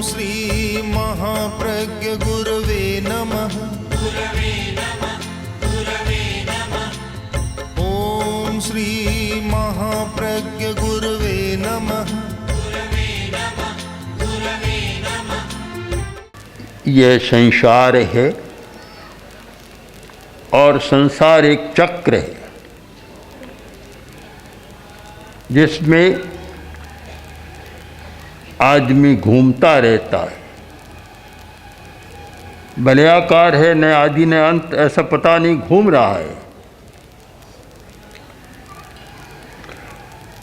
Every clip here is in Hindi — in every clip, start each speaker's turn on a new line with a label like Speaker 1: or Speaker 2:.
Speaker 1: श्री महाप्रज्ञ गुरवे नमः। ओम श्री महाप्रज्ञ गुरवे नमः।
Speaker 2: यह संसार है और संसार एक चक्र है जिसमें आदमी घूमता रहता है। वलयाकार है, न आदि न अंत, ऐसा पता नहीं, घूम रहा है।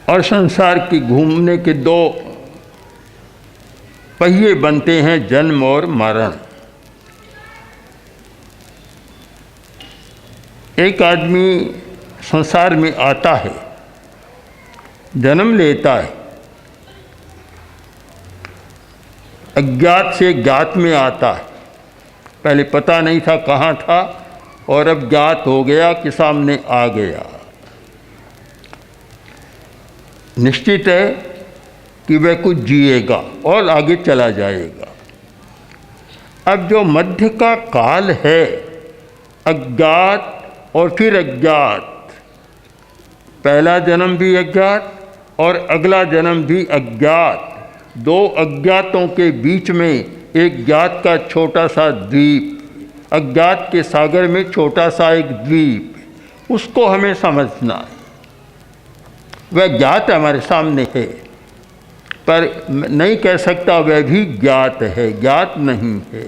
Speaker 2: और संसार की घूमने के दो पहिए बनते हैं, जन्म और मरण। एक आदमी संसार में आता है, जन्म लेता है, अज्ञात से ज्ञात में आता है। पहले पता नहीं था कहाँ था और अब ज्ञात हो गया कि सामने आ गया। निश्चित है कि वह कुछ जिएगा और आगे चला जाएगा। अब जो मध्य का काल है, अज्ञात और फिर अज्ञात, पहला जन्म भी अज्ञात और अगला जन्म भी अज्ञात, दो अज्ञातों के बीच में एक ज्ञात का छोटा सा द्वीप, अज्ञात के सागर में छोटा सा एक द्वीप, उसको हमें समझना है। वह ज्ञात हमारे सामने है, पर नहीं कह सकता वह भी ज्ञात है, ज्ञात नहीं है।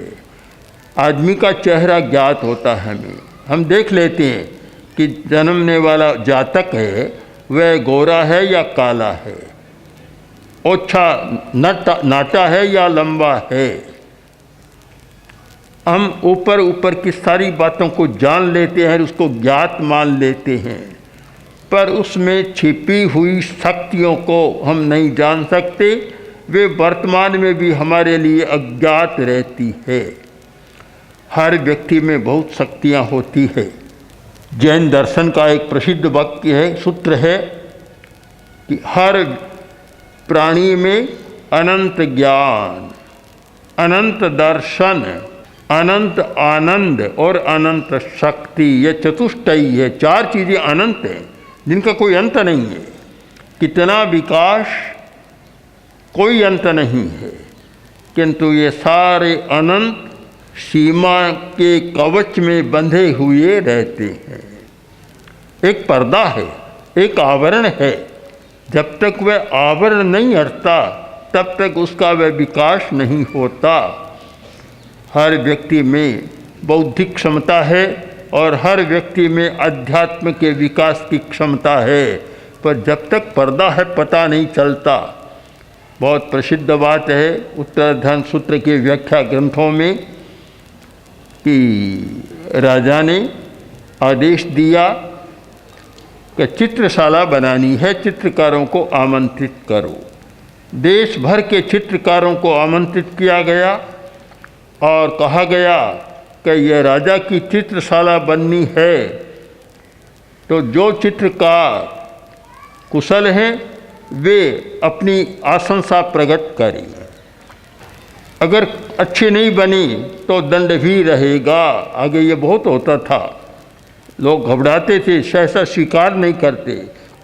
Speaker 2: आदमी का चेहरा ज्ञात होता है हमें, हम देख लेते हैं कि जन्मने वाला जातक है वह गोरा है या काला है, ओछा नाटा है या लंबा है। हम ऊपर ऊपर की सारी बातों को जान लेते हैं, उसको ज्ञात मान लेते हैं, पर उसमें छिपी हुई शक्तियों को हम नहीं जान सकते। वे वर्तमान में भी हमारे लिए अज्ञात रहती है। हर व्यक्ति में बहुत शक्तियाँ होती है। जैन दर्शन का एक प्रसिद्ध वाक्य है, सूत्र है कि हर प्राणी में अनंत ज्ञान, अनंत दर्शन, अनंत आनंद और अनंत शक्ति, ये चतुष्टयी है। चार चीज़ें अनंत हैं जिनका कोई अंत नहीं है। कितना विकास, कोई अंत नहीं है, किंतु ये सारे अनंत सीमा के कवच में बंधे हुए रहते हैं। एक पर्दा है, एक आवरण है। जब तक वह आवरण नहीं हटता तब तक उसका वह विकास नहीं होता। हर व्यक्ति में बौद्धिक क्षमता है और हर व्यक्ति में अध्यात्म के विकास की क्षमता है, पर जब तक पर्दा है पता नहीं चलता। बहुत प्रसिद्ध बात है उत्तराधान सूत्र के व्याख्या ग्रंथों में कि राजा ने आदेश दिया कि चित्रशाला बनानी है, चित्रकारों को आमंत्रित करो। देश भर के चित्रकारों को आमंत्रित किया गया और कहा गया कि यह राजा की चित्रशाला बननी है, तो जो चित्रकार कुशल हैं वे अपनी आशंसा प्रकट करें। अगर अच्छी नहीं बनी तो दंड भी रहेगा। आगे ये बहुत होता था, लोग घबराते थे, सहसा स्वीकार नहीं करते।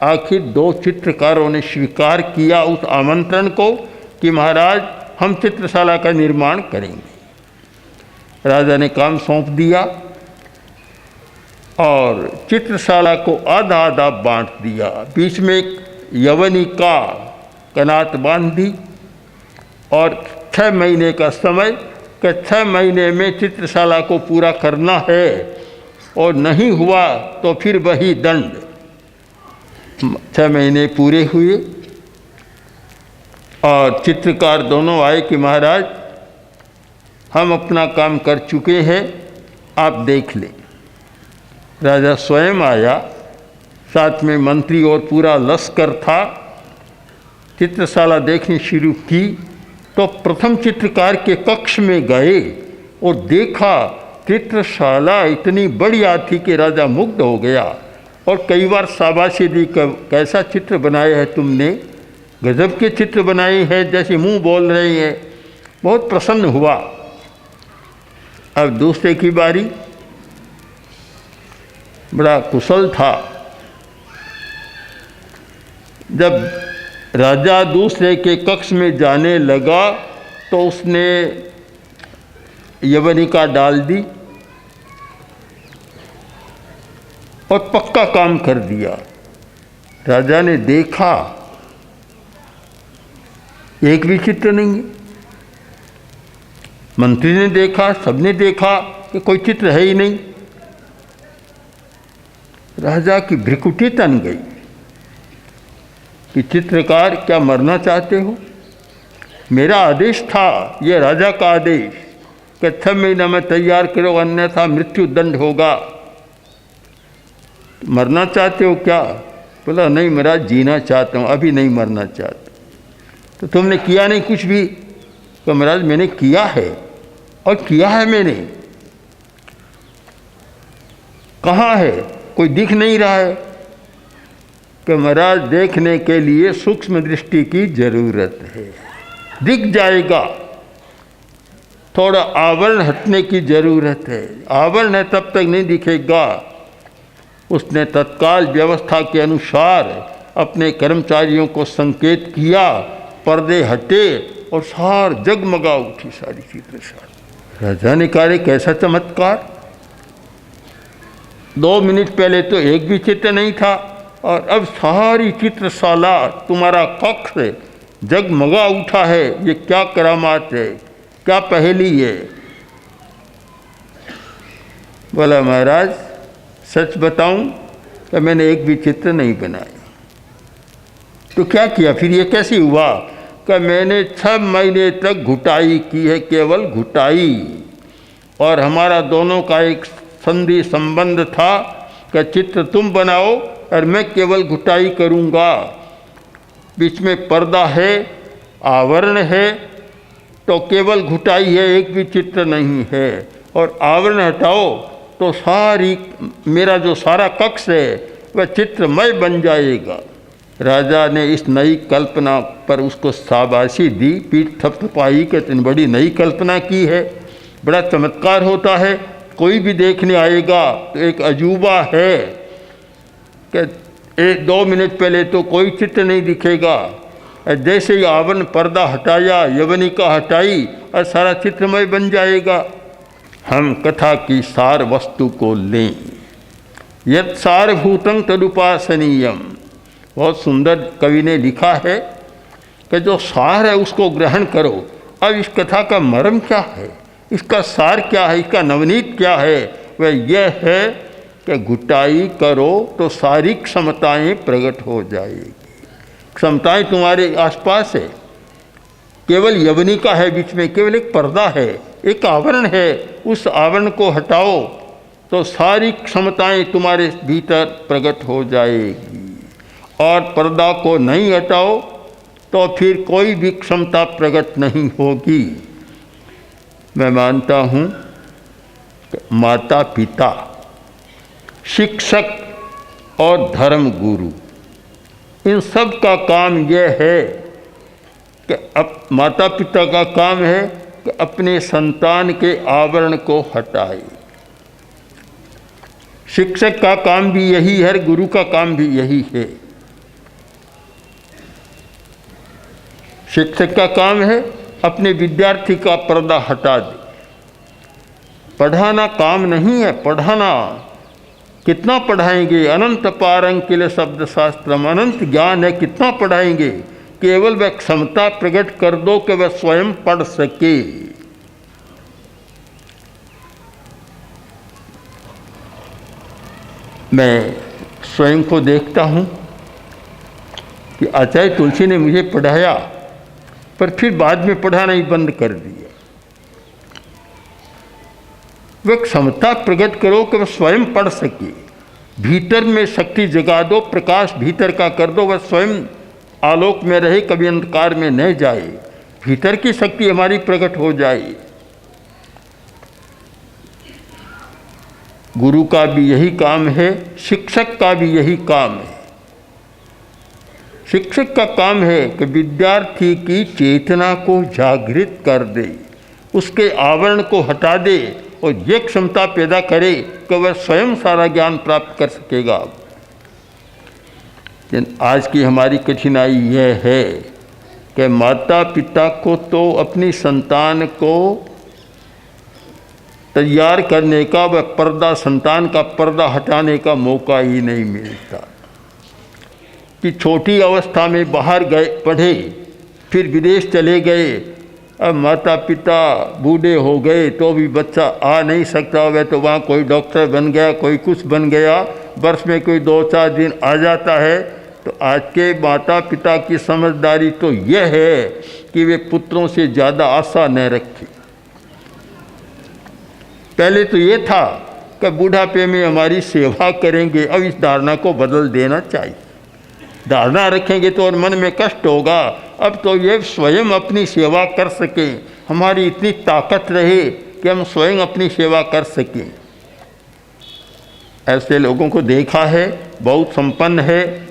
Speaker 2: आखिर दो चित्रकारों ने स्वीकार किया उस आमंत्रण को कि महाराज हम चित्रशाला का निर्माण करेंगे। राजा ने काम सौंप दिया और चित्रशाला को आधा आधा बांट दिया। बीच में एक यवनिका कनात बांध दी और 6 महीने का समय कि 6 महीने में चित्रशाला को पूरा करना है और नहीं हुआ तो फिर वही दंड। 6 महीने पूरे हुए और चित्रकार दोनों आए कि महाराज हम अपना काम कर चुके हैं, आप देख लें। राजा स्वयं आया, साथ में मंत्री और पूरा लश्कर था। चित्रशाला देखनी शुरू की तो प्रथम चित्रकार के कक्ष में गए और देखा चित्रशाला इतनी बढ़िया थी कि राजा मुग्ध हो गया और कई बार शाबाशी दी, कैसा चित्र बनाया है तुमने, गजब के चित्र बनाए हैं, जैसे मुंह बोल रहे हैं। बहुत प्रसन्न हुआ। अब दूसरे की बारी। बड़ा कुशल था। जब राजा दूसरे के कक्ष में जाने लगा तो उसने यवनिका डाल दी और पक्का काम कर दिया। राजा ने देखा, एक भी चित्र नहीं है। मंत्री ने देखा, सबने देखा कि कोई चित्र है ही नहीं। राजा की भ्रिकुटी तन गई कि चित्रकार क्या मरना चाहते हो? मेरा आदेश था, यह राजा का आदेश कि 6 महीना में तैयार करो, अन्यथा मृत्यु दंड होगा। मरना चाहते हो क्या? बोला नहीं महाराज, जीना चाहता हूँ, अभी नहीं मरना चाहता। तो तुमने किया नहीं कुछ भी? तो महाराज मैंने किया है, और किया है मैंने। कहाँ है? कोई दिख नहीं रहा है। कि महाराज देखने के लिए सूक्ष्म दृष्टि की जरूरत है, दिख जाएगा। थोड़ा आवरण हटने की जरूरत है, आवरण है तब तक नहीं दिखेगा। उसने तत्काल व्यवस्था के अनुसार अपने कर्मचारियों को संकेत किया, पर्दे हटे और सार जगमगा उठी सारी चित्रशाला। राजा ने कहा कैसा चमत्कार! 2 मिनट पहले तो एक भी चित्र नहीं था और अब सारी चित्रशाला, तुम्हारा कक्ष जगमगा उठा है। ये क्या करामात है, क्या पहेली है? बोला महाराज सच बताऊं तो मैंने एक भी चित्र नहीं बनाया। तो क्या किया फिर? ये कैसे हुआ? कि मैंने 6 महीने तक घुटाई की है, केवल घुटाई। और हमारा दोनों का एक संधि संबंध था कि चित्र तुम बनाओ और मैं केवल घुटाई करूँगा। बीच में पर्दा है, आवरण है, तो केवल घुटाई है, एक भी चित्र नहीं है। और आवरण हटाओ तो सारी मेरा जो सारा कक्ष है वह चित्रमय बन जाएगा। राजा ने इस नई कल्पना पर उसको शाबाशी दी, पीठ थपथपाई कि तुमने बड़ी नई कल्पना की है, बड़ा चमत्कार होता है। कोई भी देखने आएगा तो एक अजूबा है कि 1-2 मिनट पहले तो कोई चित्र नहीं दिखेगा, जैसे ही आवरण पर्दा हटाया, यवनिका हटाई और सारा चित्रमय बन जाएगा। हम कथा की सार वस्तु को लें। यत् सारभूतं तदुपासनीयम। बहुत सुंदर कवि ने लिखा है कि जो सार है उसको ग्रहण करो। अब इस कथा का मर्म क्या है, इसका सार क्या है, इसका नवनीत क्या है? वह यह है कि घुटाई करो तो सारी क्षमताएं प्रकट हो जाएगी। क्षमताएं तुम्हारे आसपास है, केवल यवनिका है बीच में, केवल एक पर्दा है, एक आवरण है। उस आवरण को हटाओ तो सारी क्षमताएं तुम्हारे भीतर प्रकट हो जाएगी। और पर्दा को नहीं हटाओ तो फिर कोई भी क्षमता प्रकट नहीं होगी। मैं मानता हूँ माता पिता, शिक्षक और धर्म गुरु, इन सब का काम यह है कि अब माता पिता का काम है कि अपने संतान के आवरण को हटाए। शिक्षक का काम भी यही है, गुरु का काम भी यही है। शिक्षक का काम है अपने विद्यार्थी का पर्दा हटा दे। पढ़ाना काम नहीं है, पढ़ाना कितना पढ़ाएंगे? अनंत पारंकिल शब्द शास्त्रम, अनंत ज्ञान है, कितना पढ़ाएंगे? केवल वह क्षमता प्रकट कर दो कि वह स्वयं पढ़ सके। मैं स्वयं को देखता हूँ कि आचार्य तुलसी ने मुझे पढ़ाया, पर फिर बाद में पढ़ाना ही बंद कर दिया। वह क्षमता प्रकट करो कि वह स्वयं पढ़ सके। भीतर में शक्ति जगा दो, प्रकाश भीतर का कर दो, वह स्वयं आलोक में रहे, कभी अंधकार में न जाए। भीतर की शक्ति हमारी प्रकट हो जाए। गुरु का भी यही काम है, शिक्षक का भी यही काम है। शिक्षक का काम है कि विद्यार्थी की चेतना को जागृत कर दे, उसके आवरण को हटा दे और ये क्षमता पैदा करे कि वह स्वयं सारा ज्ञान प्राप्त कर सकेगा। आज की हमारी कठिनाई यह है कि माता पिता को तो अपनी संतान को तैयार करने का, वह पर्दा, संतान का पर्दा हटाने का मौका ही नहीं मिलता कि छोटी अवस्था में बाहर गए, पढ़े, फिर विदेश चले गए, अब माता पिता बूढ़े हो गए तो भी बच्चा आ नहीं सकता, वह तो वहाँ कोई डॉक्टर बन गया, कोई कुछ बन गया, वर्ष में कोई 2-4 दिन आ जाता है। तो आज के माता पिता की समझदारी तो यह है कि वे पुत्रों से ज़्यादा आशा न रखें। पहले तो ये था कि बुढ़ापे में हमारी सेवा करेंगे, अब इस धारणा को बदल देना चाहिए। धारणा रखेंगे तो और मन में कष्ट होगा, अब तो ये स्वयं अपनी सेवा कर सकें, हमारी इतनी ताकत रहे कि हम स्वयं अपनी सेवा कर सकें। ऐसे लोगों को देखा है, बहुत संपन्न है,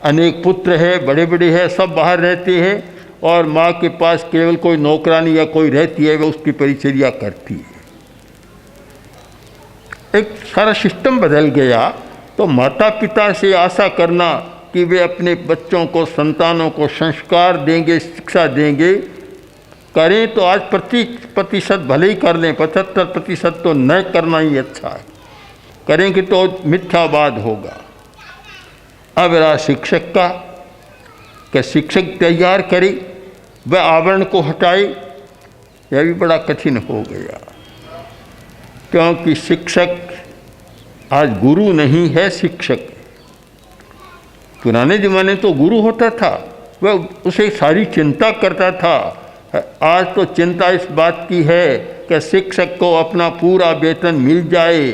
Speaker 2: अनेक पुत्र है, बड़े बड़े हैं, सब बाहर रहते हैं और माँ के पास केवल कोई नौकरानी या कोई रहती है, वह उसकी परिचर्या करती है। एक सारा सिस्टम बदल गया। तो माता पिता से आशा करना कि वे अपने बच्चों को, संतानों को संस्कार देंगे, शिक्षा देंगे, करें तो आज 25% भले ही कर लें, 75% तो न करना ही अच्छा है। करेंगे तो मिथ्यावाद होगा। अब रहा शिक्षक का कि शिक्षक तैयार करे, वह आवरण को हटाए, यह भी बड़ा कठिन हो गया, क्योंकि शिक्षक आज गुरु नहीं है, शिक्षक। पुराने ज़माने तो गुरु होता था, वह उसे सारी चिंता करता था। आज तो चिंता इस बात की है कि शिक्षक को अपना पूरा वेतन मिल जाए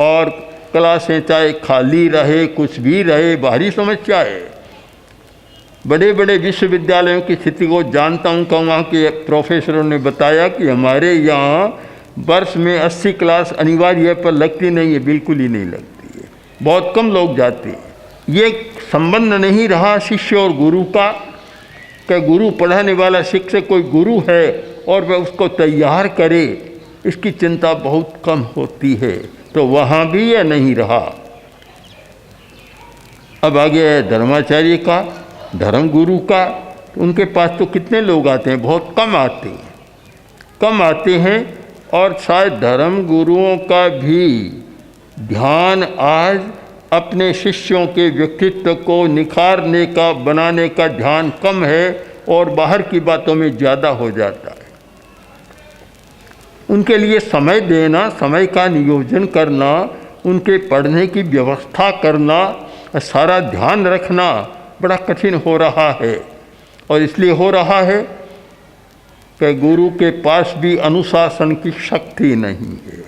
Speaker 2: और क्लासें चाहे खाली रहे, कुछ भी रहे, बाहरी समस्या है। बड़े बड़े विश्वविद्यालयों की स्थिति को जानता हूँ कि वहाँ के प्रोफेसरों ने बताया कि हमारे यहाँ वर्ष में 80 क्लास अनिवार्य है, पर लगती नहीं है, बिल्कुल ही नहीं लगती है, बहुत कम लोग जाते हैं। ये संबंध नहीं रहा शिष्य और गुरु का कि गुरु पढ़ाने वाला शिक्षक कोई गुरु है और वह उसको तैयार करे, इसकी चिंता बहुत कम होती है। तो वहाँ भी यह नहीं रहा। अब आ गया है धर्माचार्य का, धर्म गुरु का। तो उनके पास तो कितने लोग आते हैं, बहुत कम आते हैं और शायद धर्म गुरुओं का भी ध्यान आज अपने शिष्यों के व्यक्तित्व को निखारने का, बनाने का ध्यान कम है और बाहर की बातों में ज़्यादा हो जाता है। उनके लिए समय देना, समय का नियोजन करना, उनके पढ़ने की व्यवस्था करना, सारा ध्यान रखना बड़ा कठिन हो रहा है। और इसलिए हो रहा है कि गुरु के पास भी अनुशासन की शक्ति नहीं है।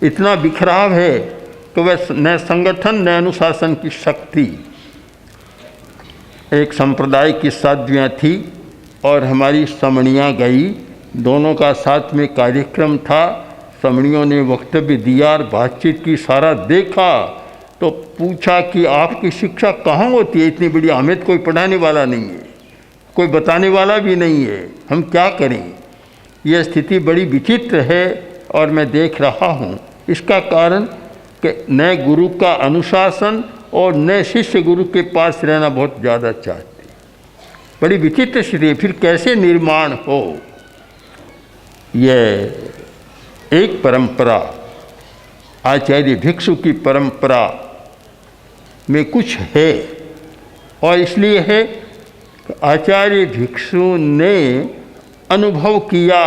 Speaker 2: इतना बिखराव है कि वह न संगठन न अनुशासन की शक्ति। एक संप्रदाय की साध्वियाँ थी और हमारी समणियाँ गई, दोनों का साथ में कार्यक्रम था। समणियों ने वक्तव्य दिया और बातचीत की, सारा देखा तो पूछा कि आपकी शिक्षा कहाँ होती है, इतनी बड़ी अहमियत कोई पढ़ाने वाला नहीं है, कोई बताने वाला भी नहीं है, हम क्या करें। यह स्थिति बड़ी विचित्र है और मैं देख रहा हूँ। इसका कारण कि न गुरु का अनुशासन और न शिष्य गुरु के पास रहना बहुत ज़्यादा चाहते। बड़ी विचित्र स्थिति। फिर कैसे निर्माण हो। यह एक परंपरा, आचार्य भिक्षु की परंपरा में कुछ है और इसलिए है कि आचार्य भिक्षु ने अनुभव किया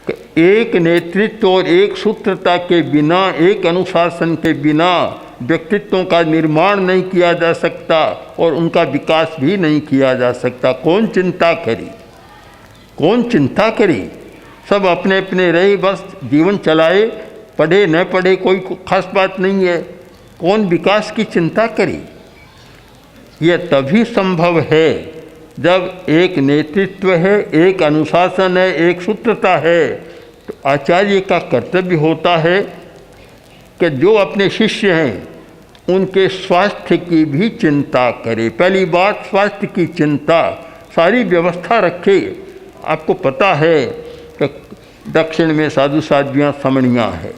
Speaker 2: कि एक नेतृत्व और एक सूत्रता के बिना, एक अनुशासन के बिना व्यक्तित्वों का निर्माण नहीं किया जा सकता और उनका विकास भी नहीं किया जा सकता। कौन चिंता करी, कौन चिंता करी। सब अपने अपने रहे, बस जीवन चलाए, पढ़े न पढ़े कोई खास बात नहीं है। कौन विकास की चिंता करी। यह तभी संभव है जब एक नेतृत्व है, एक अनुशासन है, एक सूत्रता है। तो आचार्य का कर्तव्य होता है कि जो अपने शिष्य हैं उनके स्वास्थ्य की भी चिंता करे। पहली बात, स्वास्थ्य की चिंता, सारी व्यवस्था रखे। आपको पता है कि दक्षिण में साधु साध्वियाँ समणियाँ है,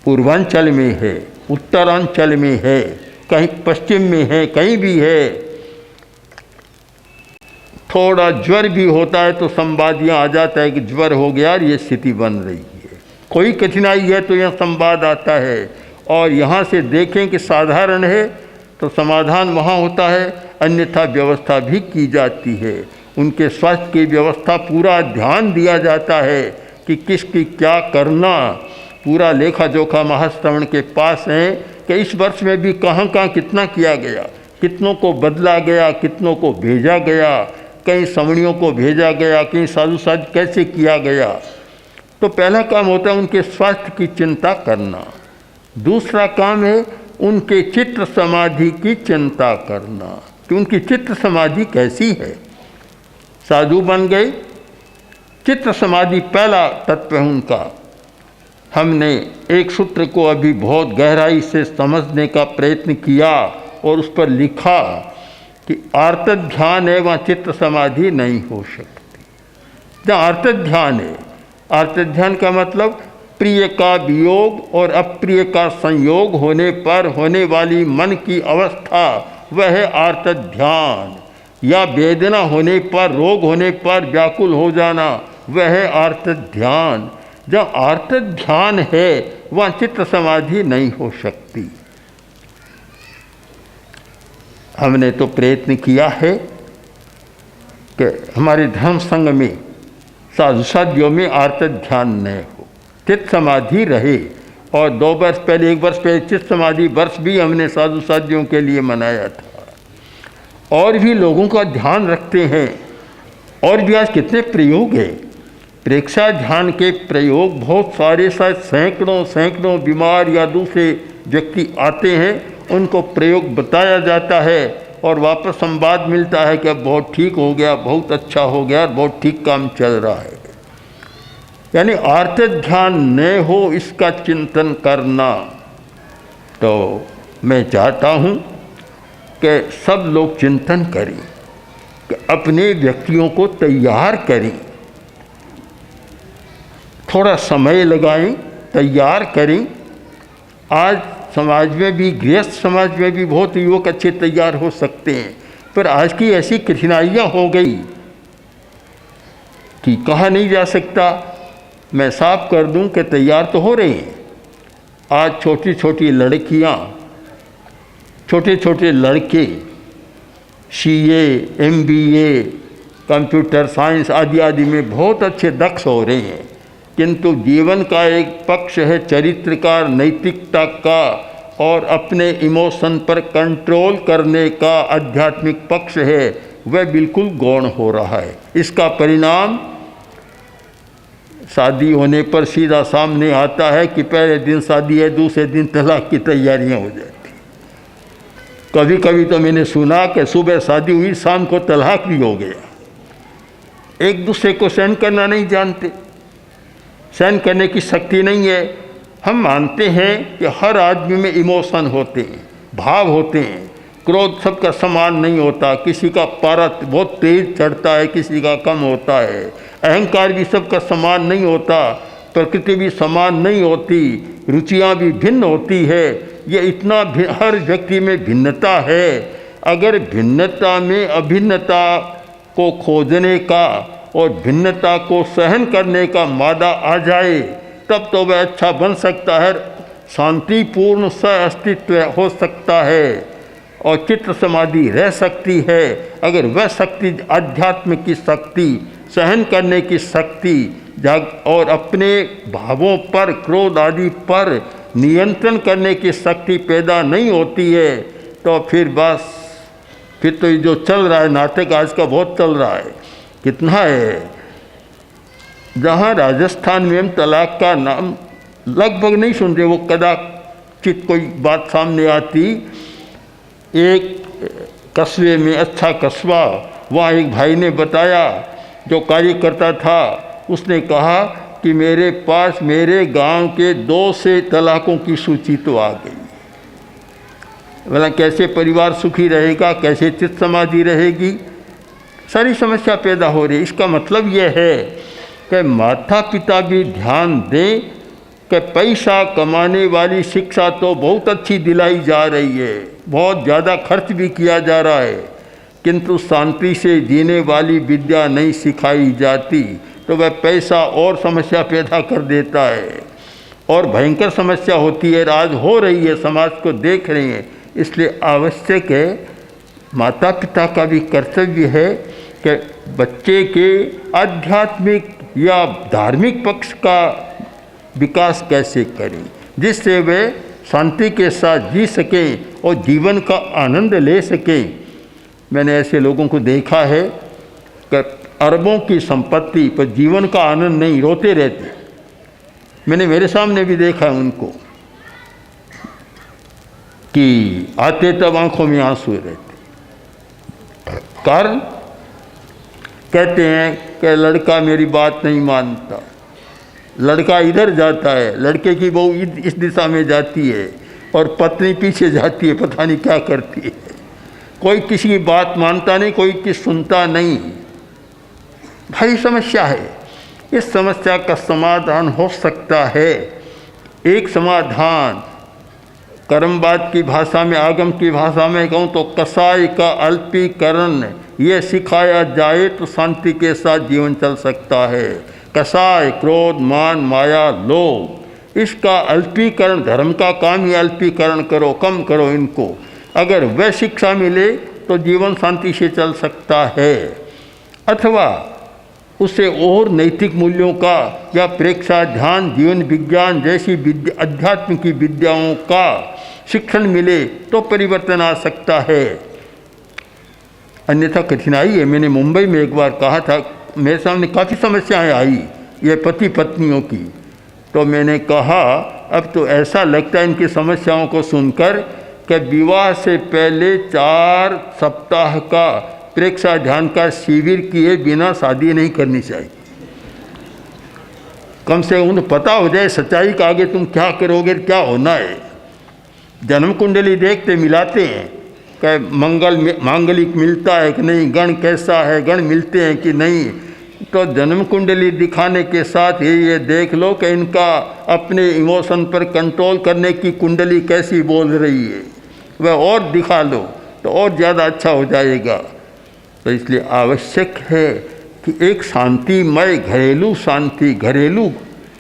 Speaker 2: पूर्वांचल में है, उत्तरांचल में है, कहीं पश्चिम में है, कहीं भी है। थोड़ा ज्वर भी होता है तो संवादियाँ आ जाता है कि ज्वर हो गया और ये स्थिति बन रही है। कोई कठिनाई है तो यहाँ संवाद आता है, और यहाँ से देखें कि साधारण है तो समाधान वहाँ होता है, अन्यथा व्यवस्था भी की जाती है। उनके स्वास्थ्य की व्यवस्था पूरा ध्यान दिया जाता है कि किसकी क्या करना। पूरा लेखा जोखा महाश्रवण के पास है कि इस वर्ष में भी कहाँ कहाँ कितना किया गया, कितनों को बदला गया, कितनों को भेजा गया, कहीं समणियों को भेजा गया, कहीं साधु साध कैसे किया गया। तो पहला काम होता है उनके स्वास्थ्य की चिंता करना। दूसरा काम है उनके चित्त समाधि की चिंता करना कि उनकी चित्त समाधि कैसी है। साधु बन गए, चित्त समाधि पहला तत्व है उनका। हमने एक सूत्र को अभी बहुत गहराई से समझने का प्रयत्न किया और उस पर लिखा कि आर्त ध्यान है वहाँ चित्त समाधि नहीं हो सकती। जहाँ आर्त ध्यान है, आर्त ध्यान का मतलब प्रिय का वियोग और अप्रिय का संयोग होने पर होने वाली मन की अवस्था, वह है आर्त ध्यान। या वेदना होने पर, रोग होने पर व्याकुल हो जाना, वह है आर्त ध्यान। जब आर्त ध्यान है वहाँ चित्त समाधि नहीं हो सकती। हमने तो प्रयत्न किया है कि हमारे धर्म संघ में साधु साध्यों में आर्त ध्यान न हो, चित्त समाधि रहे। और 2 वर्ष पहले, 1 वर्ष पहले चित्त समाधि वर्ष भी हमने साधु साध्यों के लिए मनाया था। और भी लोगों का ध्यान रखते हैं, और भी आज कितने प्रयोग है। प्रेक्षा ध्यान के प्रयोग बहुत सारे, शायद सैकड़ों बीमार या दूसरे व्यक्ति आते हैं, उनको प्रयोग बताया जाता है और वापस संवाद मिलता है कि अब बहुत ठीक हो गया, बहुत अच्छा हो गया, बहुत ठीक काम चल रहा है। यानी आर्त ध्यान न हो इसका चिंतन करना। तो मैं चाहता हूँ कि सब लोग चिंतन करें, कि अपने व्यक्तियों को तैयार करें, थोड़ा समय लगाएं, तैयार करें। आज समाज में भी, गृहस्थ समाज में भी बहुत युवक अच्छे तैयार हो सकते हैं, पर आज की ऐसी कठिनाइयाँ हो गई कि कहा नहीं जा सकता। मैं साफ कर दूं कि तैयार तो हो रहे हैं। आज छोटी छोटी लड़कियां, छोटे छोटे लड़के CA, MBA, कंप्यूटर साइंस आदि आदि में बहुत अच्छे दक्ष हो रहे हैं, किंतु जीवन का एक पक्ष है चरित्र का, नैतिकता का और अपने इमोशन पर कंट्रोल करने का आध्यात्मिक पक्ष है, वह बिल्कुल गौण हो रहा है। इसका परिणाम शादी होने पर सीधा सामने आता है कि पहले दिन शादी है, दूसरे दिन तलाक की तैयारियां हो जाती। कभी कभी तो मैंने सुना कि सुबह शादी हुई, शाम को तलाक भी हो गया। एक दूसरे को सहन करना नहीं जानते, सहन करने की शक्ति नहीं है। हम मानते हैं कि हर आदमी में इमोशन होते हैं, भाव होते हैं। क्रोध सबका समान नहीं होता, किसी का पारा बहुत तेज चढ़ता है, किसी का कम होता है। अहंकार भी सबका समान नहीं होता, प्रकृति भी समान नहीं होती, रुचियाँ भी भिन्न होती है। ये इतना हर व्यक्ति में भिन्नता है। अगर भिन्नता में अभिन्नता को खोजने का और भिन्नता को सहन करने का मादा आ जाए, तब तो वह अच्छा बन सकता है, शांतिपूर्ण सह-अस्तित्व हो सकता है और चित्त समाधि रह सकती है। अगर वह शक्ति, आध्यात्म की शक्ति, सहन करने की शक्ति और अपने भावों पर, क्रोध आदि पर नियंत्रण करने की शक्ति पैदा नहीं होती है, तो फिर बस, फिर तो ये जो चल रहा है नाटक आज का बहुत चल रहा है। कितना है, जहाँ राजस्थान में हम तलाक का नाम लगभग नहीं सुनते, वो कदाचित कोई बात सामने आती। एक कस्बे में, अच्छा कस्बा, वहाँ एक भाई ने बताया, जो कार्यकर्ता था, उसने कहा कि मेरे पास मेरे गांव के 2 से तलाकों की सूची तो आ गई। भला कैसे परिवार सुखी रहेगा, कैसे चित्त समाधि रहेगी, सारी समस्या पैदा हो रही है। इसका मतलब यह है कि माता पिता भी ध्यान दें कि पैसा कमाने वाली शिक्षा तो बहुत अच्छी दिलाई जा रही है, बहुत ज़्यादा खर्च भी किया जा रहा है, किंतु शांति से जीने वाली विद्या नहीं सिखाई जाती तो वह पैसा और समस्या पैदा कर देता है और भयंकर समस्या होती है। आज हो रही है, समाज को देख रहे हैं। इसलिए आवश्यक है, माता पिता का भी कर्तव्य है कि बच्चे के आध्यात्मिक या धार्मिक पक्ष का विकास कैसे करें जिससे वे शांति के साथ जी सकें और जीवन का आनंद ले सकें। मैंने ऐसे लोगों को देखा है कि अरबों की संपत्ति पर जीवन का आनंद नहीं, रोते रहते। मैंने मेरे सामने भी देखा है उनको कि आते तब आंखों में आंसू रहते। कारण कहते हैं कि लड़का मेरी बात नहीं मानता, लड़का इधर जाता है, लड़के की बहू इस दिशा में जाती है और पत्नी पीछे जाती है, पता नहीं क्या करती है। कोई किसी की बात मानता नहीं, कोई किसी सुनता नहीं। भारी समस्या है। इस समस्या का समाधान हो सकता है। एक समाधान कर्मवाद की भाषा में, आगम की भाषा में कहूँ तो कसाई का अल्पीकरण ये सिखाया जाए तो शांति के साथ जीवन चल सकता है। कसाय क्रोध मान माया लोभ, इसका अल्पीकरण, धर्म का काम ही अल्पीकरण करो, कम करो इनको। अगर वह शिक्षा मिले तो जीवन शांति से चल सकता है। अथवा उसे और नैतिक मूल्यों का या प्रेक्षा ध्यान जीवन विज्ञान जैसी अध्यात्म की विद्याओं का शिक्षण मिले तो परिवर्तन आ सकता है, अन्यथा कठिनाई है। मैंने मुंबई में एक बार कहा था, मेरे सामने काफ़ी समस्याएं आई ये पति पत्नियों की, तो मैंने कहा अब तो ऐसा लगता है इनकी समस्याओं को सुनकर कि विवाह से पहले 4 सप्ताह का प्रेक्षा ध्यान का शिविर किए बिना शादी नहीं करनी चाहिए। कम से कम उन्हें पता हो जाए सच्चाई का, आगे तुम क्या करोगे, क्या होना है। जन्म कुंडली देखते मिलाते हैं कि मांगलिक मिलता है कि नहीं, गण कैसा है, गण मिलते हैं कि नहीं। तो जन्म कुंडली दिखाने के साथ ही ये देख लो कि इनका अपने इमोशन पर कंट्रोल करने की कुंडली कैसी बोल रही है, वह और दिखा लो तो और ज़्यादा अच्छा हो जाएगा। तो इसलिए आवश्यक है कि एक शांतिमय घरेलू शांति, घरेलू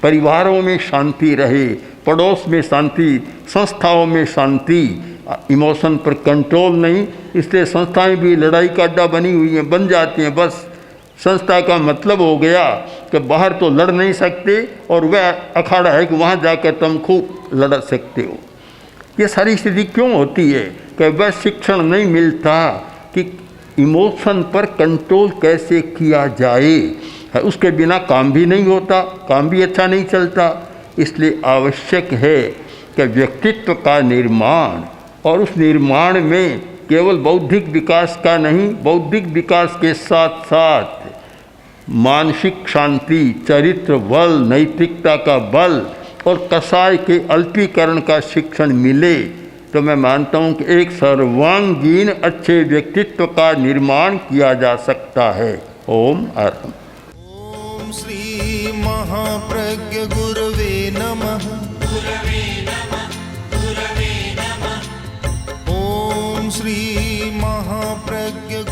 Speaker 2: परिवारों में शांति रहे, पड़ोस में शांति, संस्थाओं में शांति, इमोशन पर कंट्रोल नहीं। इसलिए संस्थाएं भी लड़ाई का अड्डा बनी हुई हैं, बन जाती हैं। बस संस्था का मतलब हो गया कि बाहर तो लड़ नहीं सकते और वह अखाड़ा है कि वहाँ जाकर तुम खूब लड़ सकते हो। ये सारी स्थिति क्यों होती है कि वह शिक्षण नहीं मिलता कि इमोशन पर कंट्रोल कैसे किया जाए। उसके बिना काम भी नहीं होता, काम भी अच्छा नहीं चलता। इसलिए आवश्यक है कि व्यक्तित्व का निर्माण, और उस निर्माण में केवल बौद्धिक विकास का नहीं, बौद्धिक विकास के साथ साथ मानसिक शांति, चरित्र बल, नैतिकता का बल और कसाय के अल्पीकरण का शिक्षण मिले तो मैं मानता हूँ कि एक सर्वांगीण अच्छे व्यक्तित्व का निर्माण किया जा सकता है। ओम अर्हम्।
Speaker 1: ओम श्री महाप्रज्ञ गुरवे नमः। ओम श्री महाप्रज्ञ